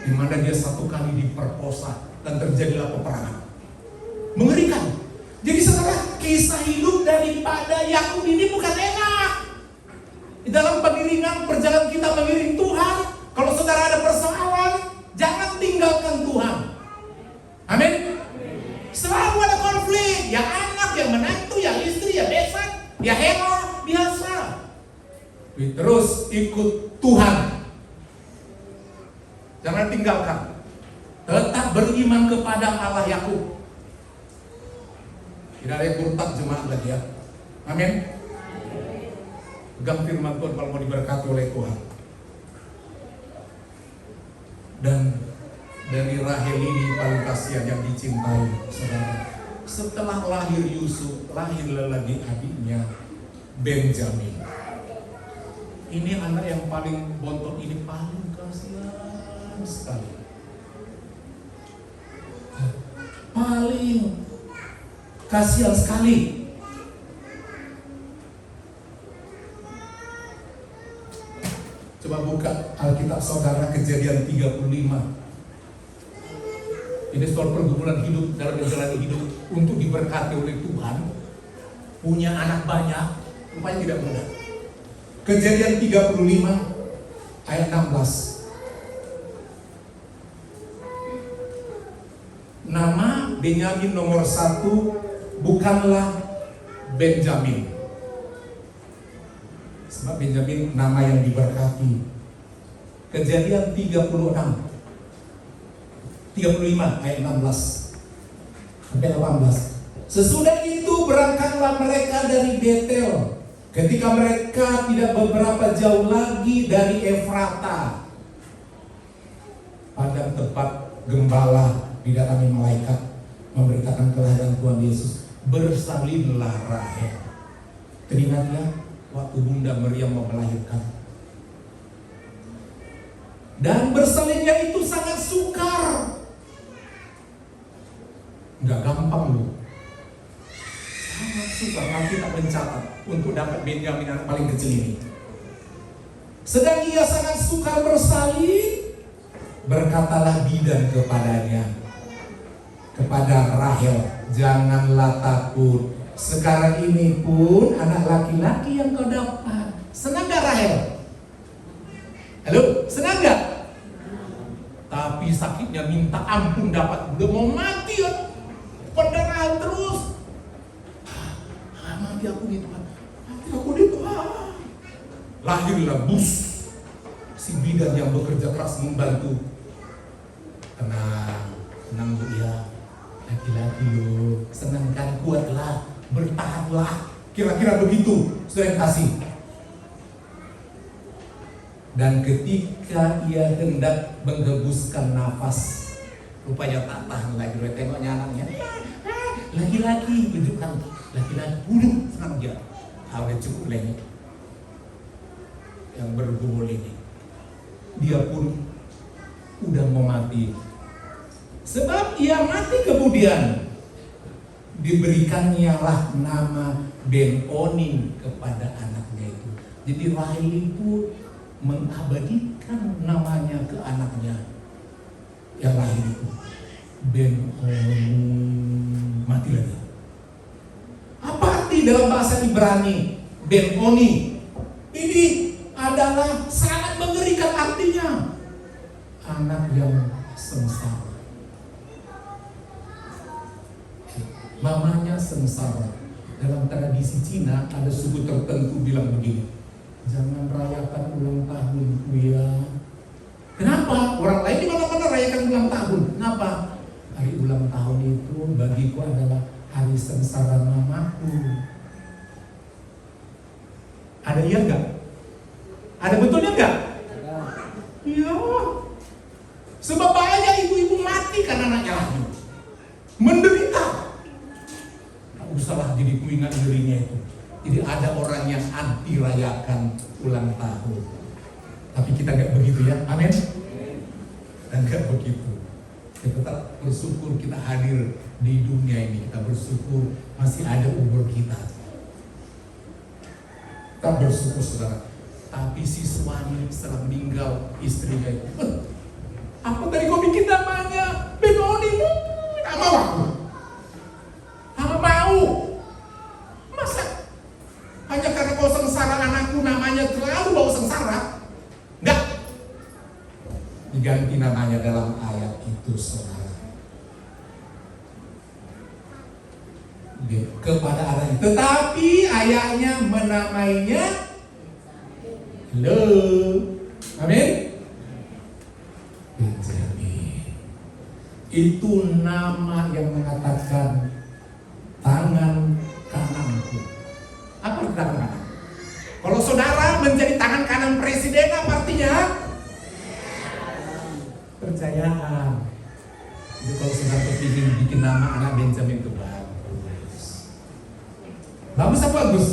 di mana dia 1 kali diperkosa dan terjadilah peperangan. Mengerikan. Jadi saudara, kisah hidup daripada Yakub ini bukan enak. Di dalam pengiringan perjalanan kita mengiring Tuhan, kalau saudara ada persoalan, jangan tinggalkan Tuhan. Amin. Selalu ada konflik, ya anak, ya menantu, ya istri, ya besan, ya hema, biasa. Terus ikut Tuhan. Jangan tinggalkan. Tetap beriman kepada Allah Yakub. Tidak ada yang murtad jemaat lagi ya. Amin. Pegang firman Tuhan kalau mau diberkati oleh Tuhan. Dan dari Rahel ini paling kasihan yang dicintai, saudara. Setelah lahir Yusuf, lahirlah lagi adiknya Benjamin. Ini anak yang paling bontot, ini paling kasihan sekali. Paling kasihan sekali. Coba buka Alkitab saudara, Kejadian 35. Ini soal pergumulan hidup dalam menjalani hidup untuk diberkati oleh Tuhan. Punya anak banyak, rupanya tidak mudah. Kejadian 35 ayat 16. Nama Benyamin nomor 1 bukanlah Benjamin. Sebab Benjamin nama yang diberkati. Kejadian 35 ayat 16 sampai 18. Sesudah itu berangkatlah mereka dari Betel. Ketika mereka tidak beberapa jauh lagi dari Efrata, pada tempat gembala didatangi malaikat. memberitakan kelahiran Tuhan Yesus, bersalinlah Rahel. Teringat ya, waktu Bunda Maryam mau melahirkan. Dan bersalinnya itu sangat sukar. Nggak gampang loh. Sangat sukar. Alkitab mencatat untuk dapat Benyamin anak paling kecil ini. Sedang ia sangat sukar bersalin, berkatalah bidan kepadanya, kepada Rahel, janganlah takut. Sekarang ini pun anak laki-laki yang kau dapat. Senang gak Rahel? Halo, senang gak? Tapi sakitnya minta ampun dapat. Udah mau mati ya. Pendarahan terus. Mati aku nih Tuhan. Mati aku nih Tuhan. Lahirlah Bus, si bidan yang bekerja keras membantu. Tenang, tenang Bu ya. Laki-laki loh, senangkan, kuatlah, bertahanlah. Kira-kira begitu, Saudara kasih. Dan ketika ia hendak menghembuskan nafas, rupanya tak tahan lagi. Tengoknya anaknya, laki-laki, tunjukkan laki-laki, bunuh, senang dia. Awet cukup lagi yang bergumul ini, dia pun udah mau mati. Sebab ia mati kemudian diberikannya lah nama Ben-Oni kepada anaknya itu. Jadi Rahel itu mengabadikan namanya ke anaknya yang lahir itu, Ben-Oni. Mati lagi. Apa arti dalam bahasa Ibrani Ben-Oni? Ini adalah sangat mengerikan artinya. Anak yang sengsara. Mamanya sengsara. Dalam tradisi Cina ada suku tertentu bilang begini, jangan rayakan ulang tahunku ya. Kenapa? Orang lain di mana-mana rayakan ulang tahun. Kenapa? Hari ulang tahun itu bagiku adalah hari sengsara mamaku. Ada iya enggak? Ada betulnya enggak? Iya. Sebab banyak ibu-ibu mati karena anaknya lagi menderita. Tak usahlah jadi pengingat dirinya itu. Jadi ada orang yang anti rayakan ulang tahun. Tapi kita enggak begitu ya, amin? Dan enggak begitu. Kita tetap bersyukur kita hadir di dunia ini. Kita bersyukur masih ada umur kita. Kita bersyukur saudara. Tapi si suami setelah meninggal istrinya itu, apa tadi kau bikin namanya Ben-Oni? Tak mau aku. Tak mau. Masa hanya karena kau sengsara anakku namanya terlalu bau sengsara? Enggak. Diganti namanya dalam ayat itu saudara. Kepada anaknya. Tetapi ayahnya menamainya Halo, amin. Benjamin. Itu nama yang mengatakan tangan kananku. Apa itu tangan kanan? Kalau saudara menjadi tangan kanan presiden, apa artinya? Percayaan. Jadi kalau saudara kepingin bikin nama anak Benjamin itu bagus. Bagus apa bagus?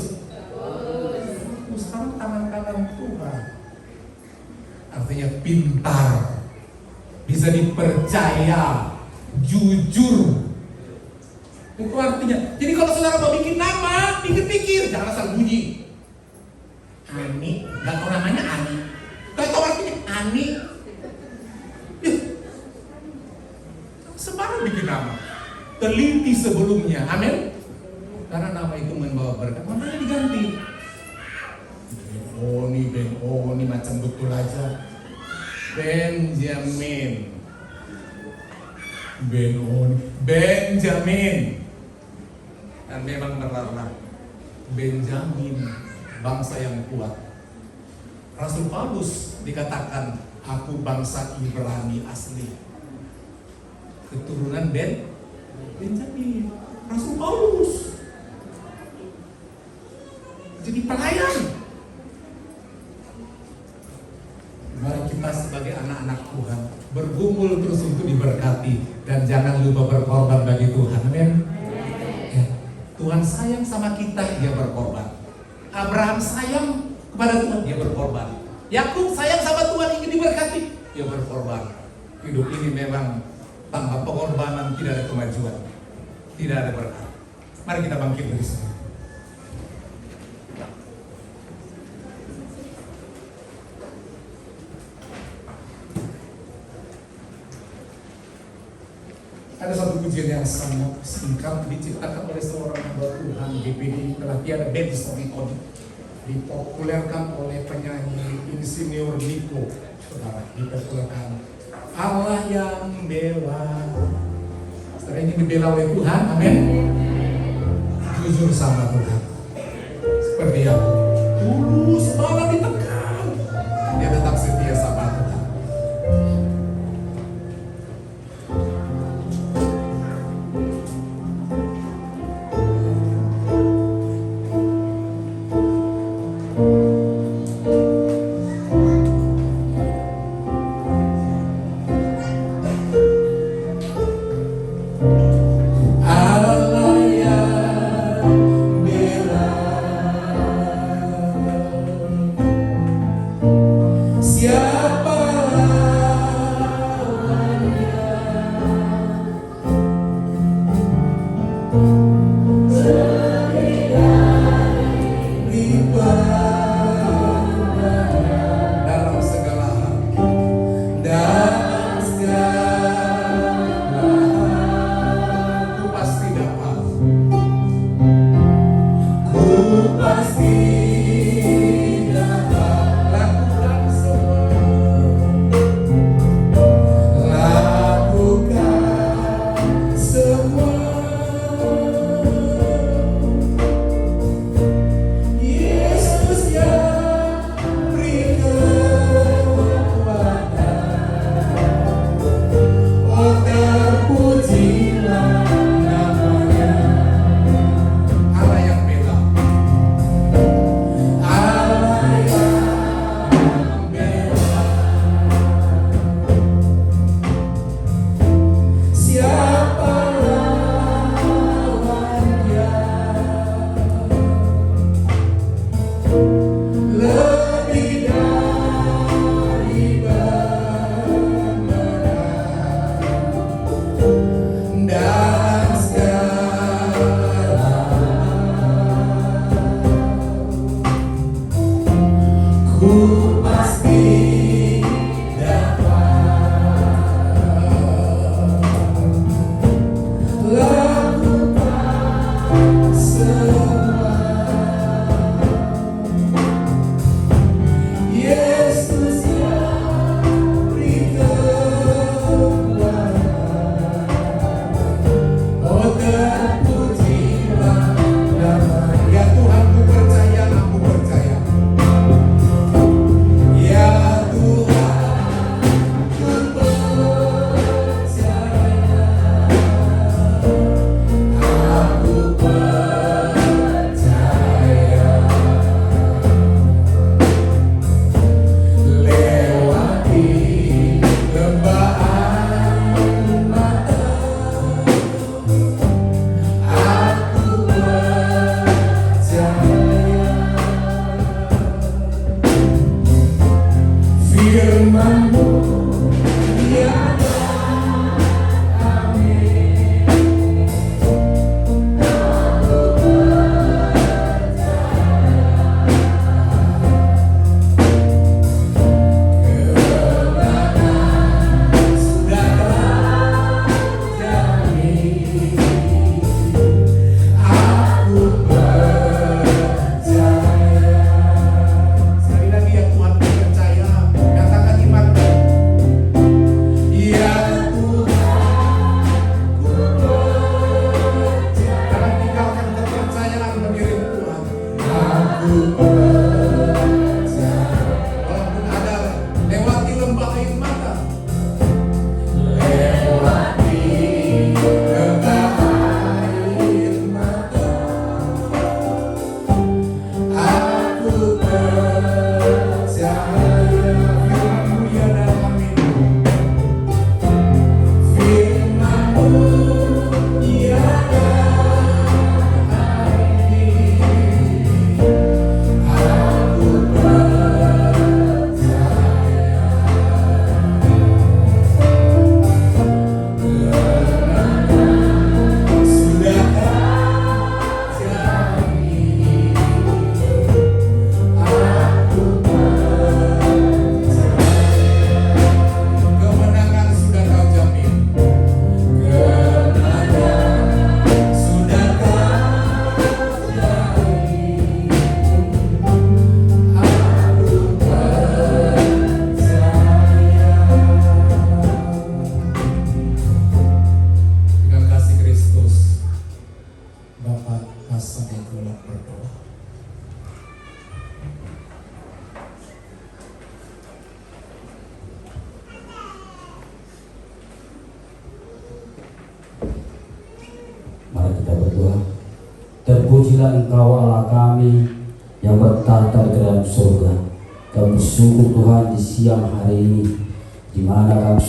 Sekarang tangan kanan Tuhan. Artinya pintar, bisa dipercaya, jujur. Itu artinya. Jadi kalau saudara mau bikin nama, pikir-pikir, jangan asal bunyi. Ani, gak tahu namanya Ani. Gak tahu artinya Ani. Sembarang bikin nama. Teliti sebelumnya, amin. Karena nama itu membawa berkat, makanya diganti. Ben-Oni macam betul aja. Benjamin. Ben-Oni, Benjamin. Dan memang benar Benjamin, bangsa yang kuat. Rasul Paulus dikatakan, aku bangsa Ibrani asli. Keturunan Benjamin. Rasul Paulus. Jadi pelayan. Mari kita sebagai anak-anak Tuhan bergumul terus untuk diberkati. Dan jangan lupa berkorban bagi Tuhan. Amin. Ya. Tuhan sayang sama kita, dia berkorban. Abraham sayang kepada Tuhan, dia berkorban. Yakub sayang sama Tuhan, ingin diberkati, dia berkorban. Hidup ini memang tanpa pengorbanan tidak ada kemajuan, tidak ada berkat. Mari kita bangkit dari sini. Ada satu pujian yang sangat singkat diciptakan oleh seorang hamba Tuhan GPD, telah tiada band storycon, dipopulerkan oleh penyanyi Insinyur Niko. Saudara, dipopulerkan Allah yang bela. Saudara, ini dibela oleh Tuhan, amin. Jujur sama Tuhan, seperti yang tulus malah ditekan, dia tetap setia sama Tuhan. Sekali lagi ya Tuhan, percaya, katakan iman. Tuhan. Terpujilah Engkau Allah kami yang bertata di dalam surga. Kami bersyukur Tuhan di siang hari ini, di mana kami